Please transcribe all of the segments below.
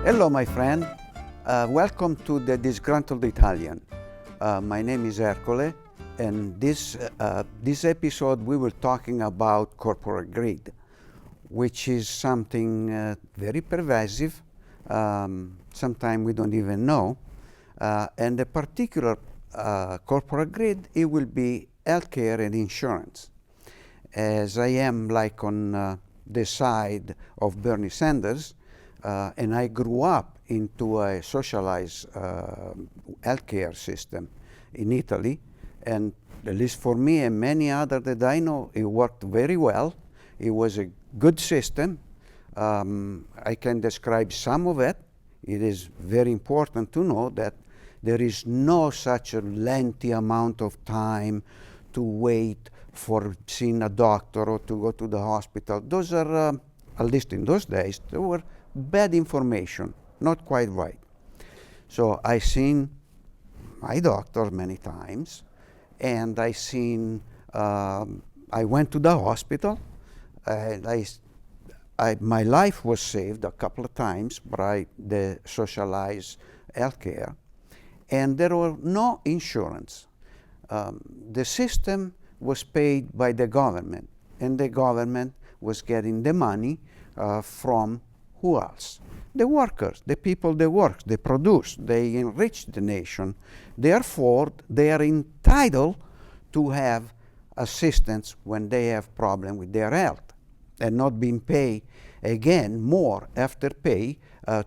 Hello, my friend. Welcome to the Disgruntled Italian. My name is Ercole, and this episode we were talking about corporate greed, which is something very pervasive. Sometimes we don't even know. And the particular corporate greed, it will be healthcare and insurance. As I am like on the side of Bernie Sanders, and I grew up into a socialized healthcare system in Italy, and at least for me and many others that I know, it worked very well. It was a good system. I can describe some of it. It is very important to know that there is no such a lengthy amount of time to wait for seeing a doctor or to go to the hospital. Those are, at least in those days, they were bad information, not quite right. So I seen my doctor many times, and I went to the hospital, and my life was saved a couple of times by the socialized healthcare, and there was no insurance. The system was paid by the government, and the government was getting the money from who else? The workers, the people that work, they produce, they enrich the nation. Therefore, they are entitled to have assistance when they have problem with their health, and not being paid again more after pay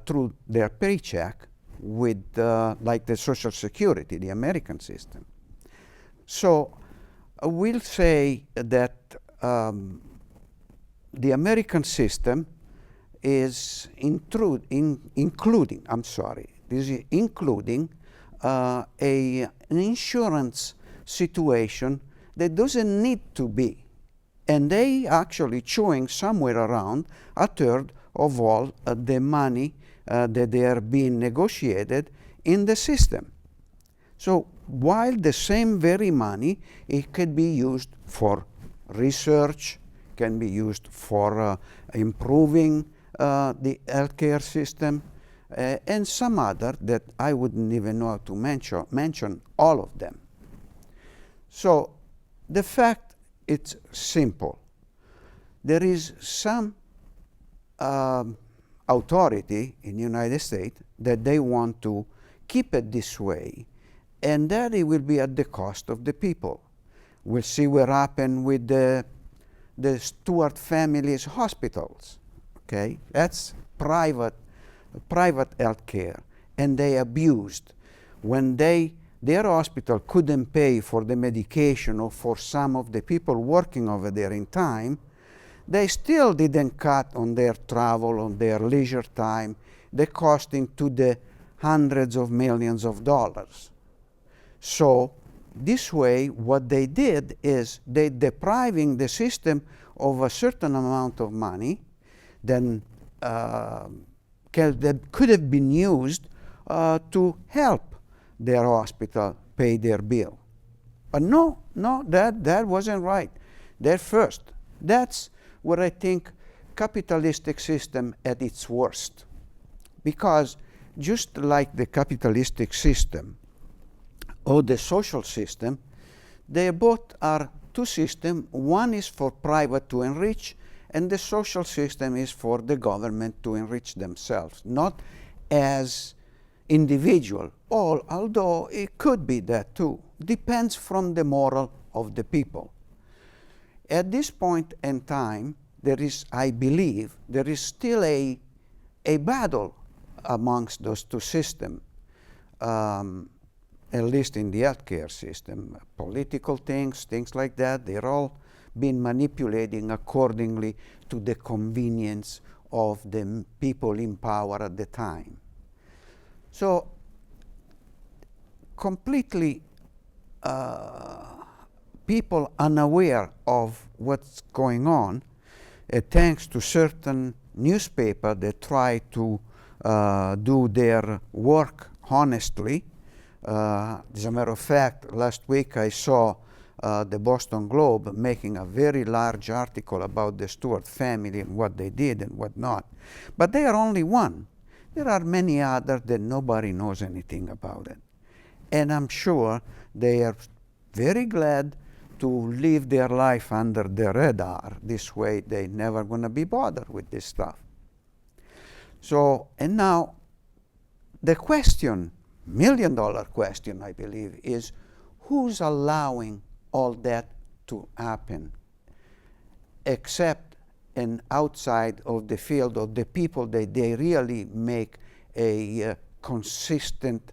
through their paycheck with like the Social Security, the American system. So we'll say that the American system is including an insurance situation that doesn't need to be. And they actually chewing somewhere around a third of all the money that they are being negotiated in the system. So while the same very money, it could be used for research, can be used for improving the healthcare system, and some other that I wouldn't even know how to mention all of them. So the fact, it's simple. There is some authority in the United States that they want to keep it this way, and that it will be at the cost of the people. We'll see what happened with the Stewart family's hospitals. Okay, that's private health care, and they abused. When their hospital couldn't pay for the medication or for some of the people working over there in time, they still didn't cut on their travel, on their leisure time, the costing to the hundreds of millions of dollars. So this way, what they did is they depriving the system of a certain amount of money then that could have been used to help their hospital pay their bill. But no, that wasn't right. That first. That's what I think capitalistic system at its worst. Because just like the capitalistic system or the social system, they both are two systems. One is for private to enrich, and the social system is for the government to enrich themselves, not as individual, although it could be that too. Depends from the moral of the people. At this point in time, there is, I believe, there is still a battle amongst those two systems, at least in the healthcare system. Political things like that, they're all been manipulating accordingly to the convenience of the people in power at the time. So completely people unaware of what's going on, thanks to certain newspapers that try to do their work honestly. As a matter of fact, last week I saw the Boston Globe making a very large article about the Stewart family and what they did and what not. But they are only one. There are many others that nobody knows anything about it. And I'm sure they are very glad to live their life under the radar. This way they're never going to be bothered with this stuff. So, and now the question, million-dollar question, I believe, is who's allowing all that to happen, except and outside of the field of the people that they really make a consistent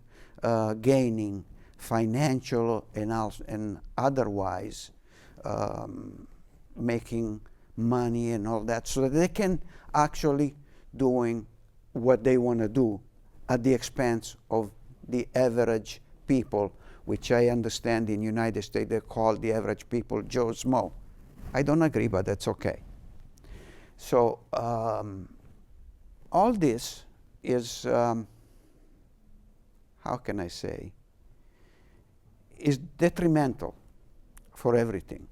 gaining, financial and otherwise, making money and all that, so that they can actually doing what they want to do at the expense of the average people, which I understand in the United States they call the average people Joe Schmo. I don't agree, but that's okay. So all this is, how can I say, is detrimental for everything.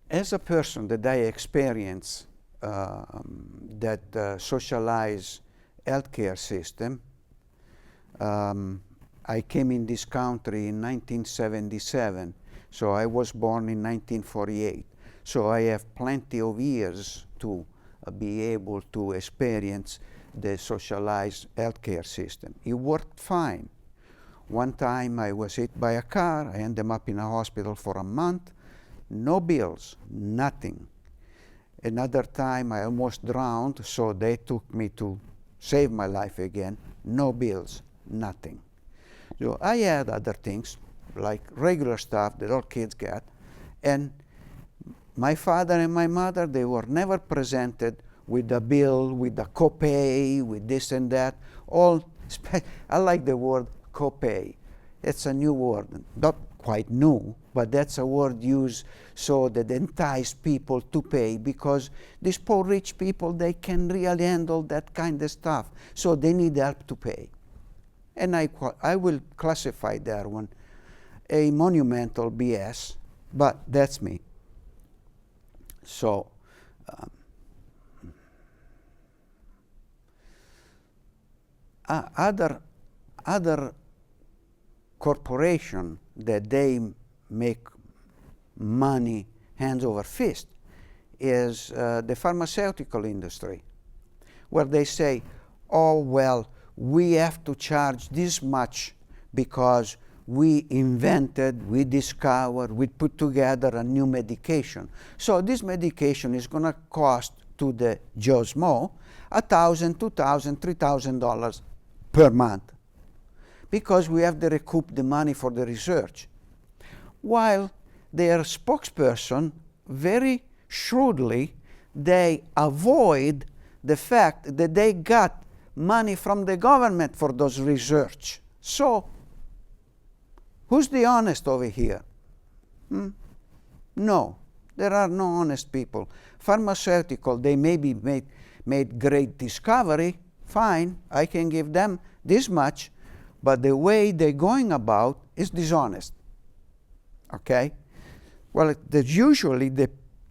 As a person that I experience that socialized healthcare system, I came in this country in 1977, so I was born in 1948. So I have plenty of years to be able to experience the socialized healthcare system. It worked fine. One time I was hit by a car. I ended up in a hospital for a month. No bills, nothing. Another time I almost drowned, so they took me to save my life again. No bills, nothing. So I had other things, like regular stuff that all kids get. And my father and my mother, they were never presented with a bill, with a copay, with this and that. I like the word copay. It's a new word, not quite new, but that's a word used so that entice people to pay, because these poor rich people, they can really handle that kind of stuff, so they need help to pay. And I will classify that one a monumental BS, but that's me. So other corporation that they make money hands over fist is the pharmaceutical industry, where they say, oh, well, we have to charge this much because we invented, we discovered, we put together a new medication. So this medication is going to cost to the Joe Schmo $1,000, $2,000, $3,000 per month, because we have to recoup the money for the research. While their spokesperson, very shrewdly, they avoid the fact that they got money from the government for those research. So who's the honest over here? No, there are no honest people. Pharmaceutical, they maybe made great discovery, fine, I can give them this much, but the way they're going about is dishonest. Okay? Well, usually the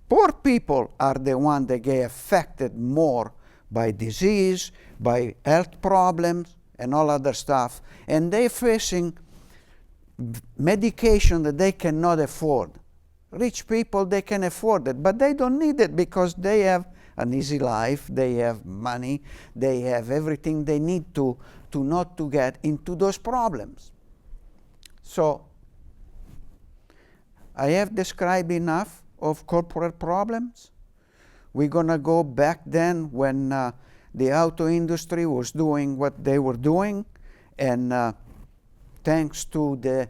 poor people are the ones that get affected more by disease, by health problems, and all other stuff, and they're facing medication that they cannot afford. Rich people, they can afford it, but they don't need it because they have an easy life, they have money, they have everything they need to not to get into those problems. So I have described enough of corporate problems. We're going to go back then when the auto industry was doing what they were doing, and thanks to the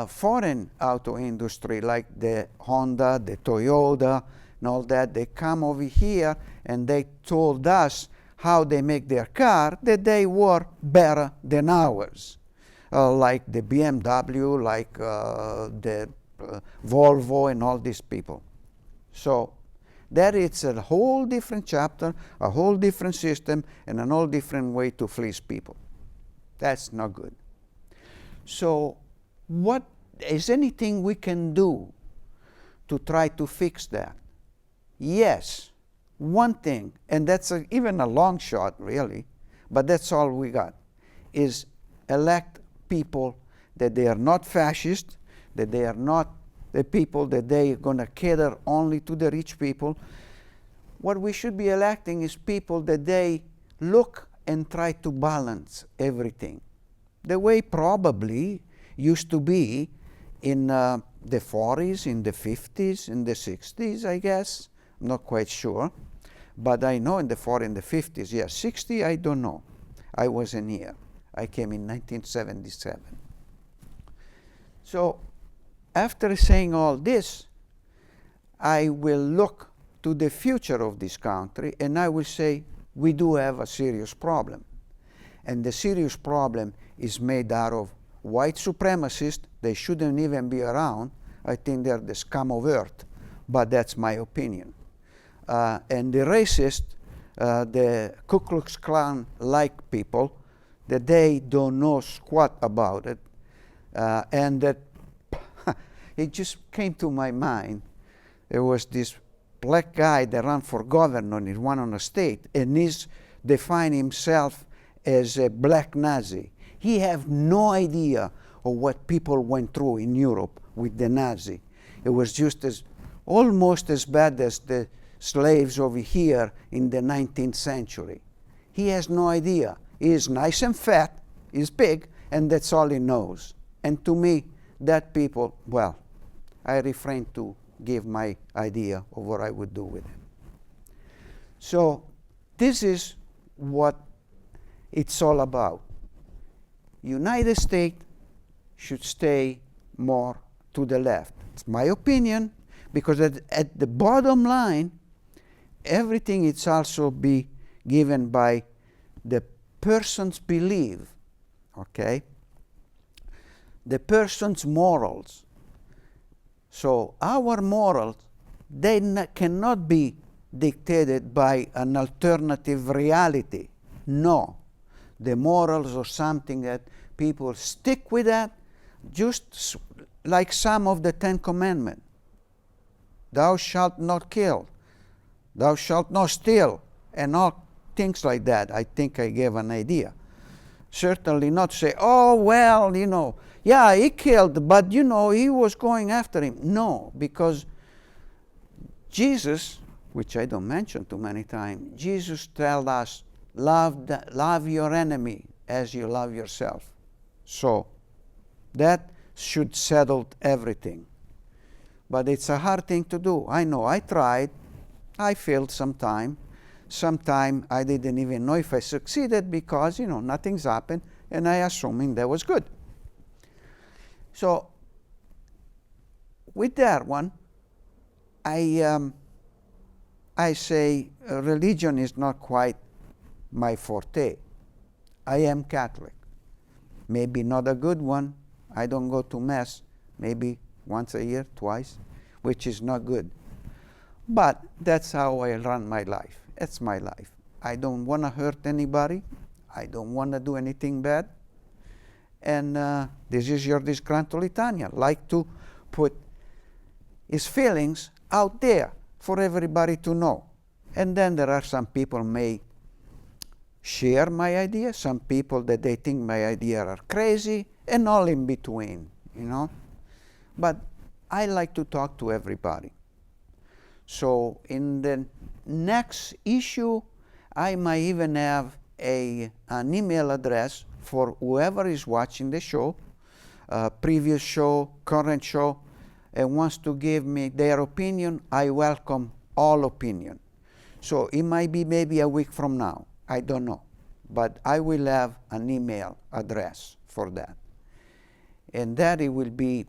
foreign auto industry like the Honda, the Toyota, and all that, they come over here and they told us how they make their car, that they were better than ours, like the BMW, like the Volvo, and all these people. So that is a whole different chapter, a whole different system, and a whole different way to fleece people. That's not good. So what is anything we can do to try to fix that? Yes, one thing, and that's even a long shot really, But that's all we got, is elect people that they are not fascist, that they are not the people that they are going to cater only to the rich people. What we should be electing is people that they look and try to balance everything. The way probably used to be in the 40s, in the 50s, in the 60s, I guess. I'm not quite sure. But I know in the 40s and the 50s, yeah, 60, I don't know. I wasn't here. I came in 1977. So after saying all this, I will look to the future of this country and I will say, we do have a serious problem. And the serious problem is made out of white supremacists. They shouldn't even be around. I think they're the scum of earth, but that's my opinion. And the racists, the Ku Klux Klan-like people, that they don't know squat about it, and that it just came to my mind. There was this black guy that ran for governor in one of the state, and he's defined himself as a black Nazi. He have no idea of what people went through in Europe with the Nazi. It was just almost as bad as the slaves over here in the 19th century. He has no idea. He is nice and fat, he's big, and that's all he knows. And to me, that people, well, I refrain to give my idea of what I would do with him. So this is what it's all about. United States should stay more to the left. It's my opinion, because at the bottom line, everything is also be given by the person's belief, okay? The person's morals. So our morals, they cannot be dictated by an alternative reality. No. The morals are something that people stick with that, just like some of the 10 Commandments. Thou shalt not kill. Thou shalt not steal. And all things like that. I think I gave an idea. Certainly not say, oh, well, you know, yeah, he killed, but, you know, he was going after him. No, because Jesus, which I don't mention too many times, Jesus tells us, love your enemy as you love yourself. So that should settle everything. But it's a hard thing to do. I know, I tried. I failed sometime. Sometime I didn't even know if I succeeded because, you know, nothing's happened, and I assuming that was good. So with that one, I say religion is not quite my forte. I am Catholic. Maybe not a good one. I don't go to Mass maybe once a year, twice, which is not good. But that's how I run my life. It's my life. I don't want to hurt anybody. I don't want to do anything bad. And this is your disgruntled Italian. Like to put his feelings out there for everybody to know. And then there are some people may share my idea, some people that they think my idea are crazy, and all in between, you know. But I like to talk to everybody. So in the next issue, I might even have an email address for whoever is watching the show, previous show, current show, and wants to give me their opinion. I welcome all opinion. So it might be maybe a week from now. I don't know. But I will have an email address for that. And that it will be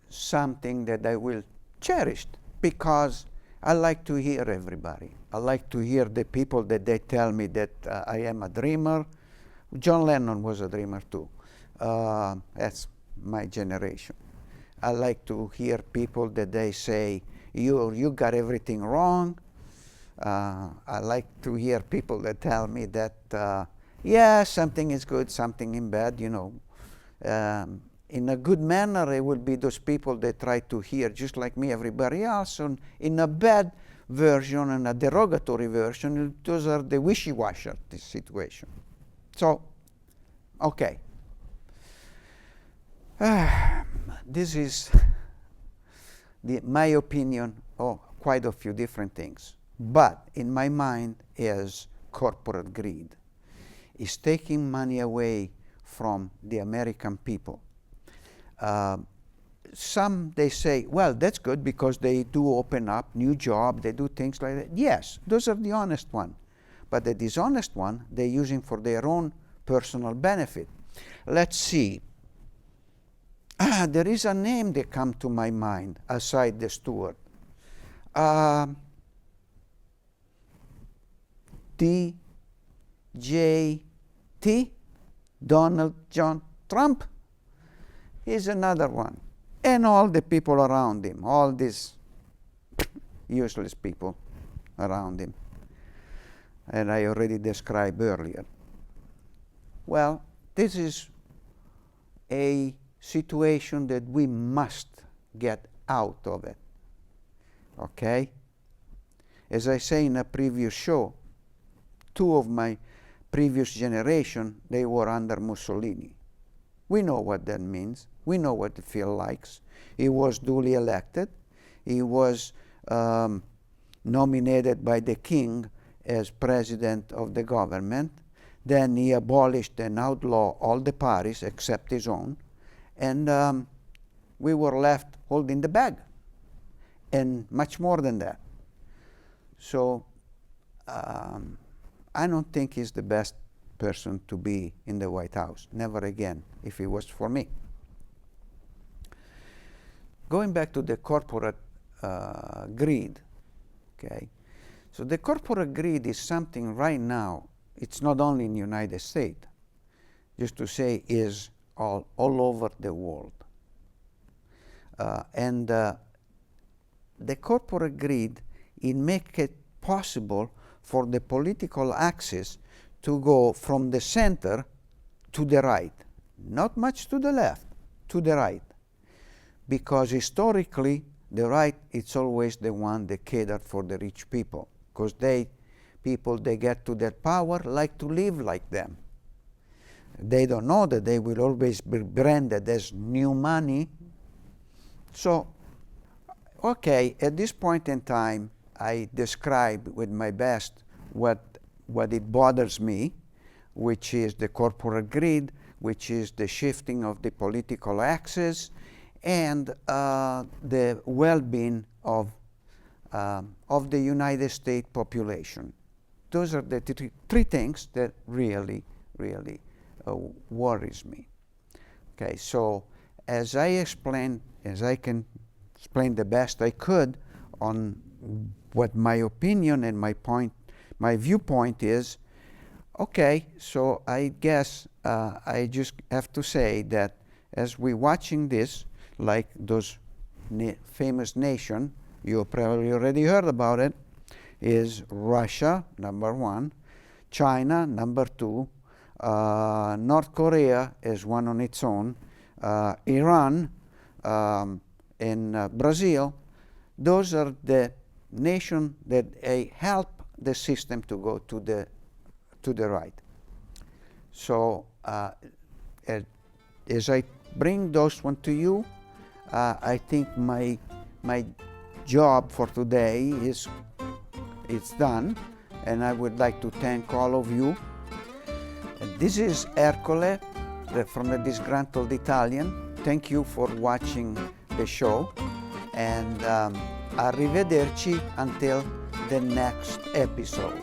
something that I will cherish, because I like to hear everybody. I like to hear the people that they tell me that I am a dreamer. John Lennon was a dreamer too. That's my generation. I like to hear people that they say, you got everything wrong. I like to hear people that tell me that, yeah, something is good, something is bad, you know. In a good manner, it will be those people that try to hear, just like me, everybody else. And in a bad version and a derogatory version. Those are the wishy-washy situation. So, okay. This is my opinion of quite a few different things. But in my mind is corporate greed. It's taking money away from the American people. Some, they say, well, that's good because they do open up new jobs, they do things like that. Yes, those are the honest ones. But the dishonest one, they're using for their own personal benefit. Let's see. There is a name that comes to my mind aside the steward. DJT, Donald John Trump, is another one. And all the people around him, all these useless people around him. And I already described earlier. Well, this is a situation that we must get out of it. Okay? As I say in a previous show, two of my previous generation, they were under Mussolini. We know what that means. We know what it feels like. He was duly elected. He was nominated by the king as president of the government. Then he abolished and outlawed all the parties except his own. And we were left holding the bag. And much more than that. So I don't think he's the best person to be in the White House. Never again, if it was for me. Going back to the corporate greed, okay? So the corporate greed is something right now, it's not only in the United States, just to say is all over the world. And the corporate greed, it makes it possible for the political axis to go from the center to the right. Not much to the left, to the right. Because historically, the right is always the one that catered for the rich people. Because people they get to that power like to live like them. They don't know that they will always be branded as new money. So, okay, at this point in time, I describe with my best what it bothers me, which is the corporate greed, which is the shifting of the political axis, and the well-being of the United States population. Those are the three things that really, really worries me. Okay, so as I can explain the best I could on what my opinion and my viewpoint is, okay, so I guess I just have to say that as we're watching this, like those famous nation, you probably already heard about it, is Russia, number one, China, number two, North Korea is one on its own, Iran, and Brazil. Those are the nations that help the system to go to the right. So as I bring those one to you, I think my job for today is done, and I would like to thank all of you. This is Ercole from the Disgruntled Italian. Thank you for watching the show, and arrivederci until the next episode.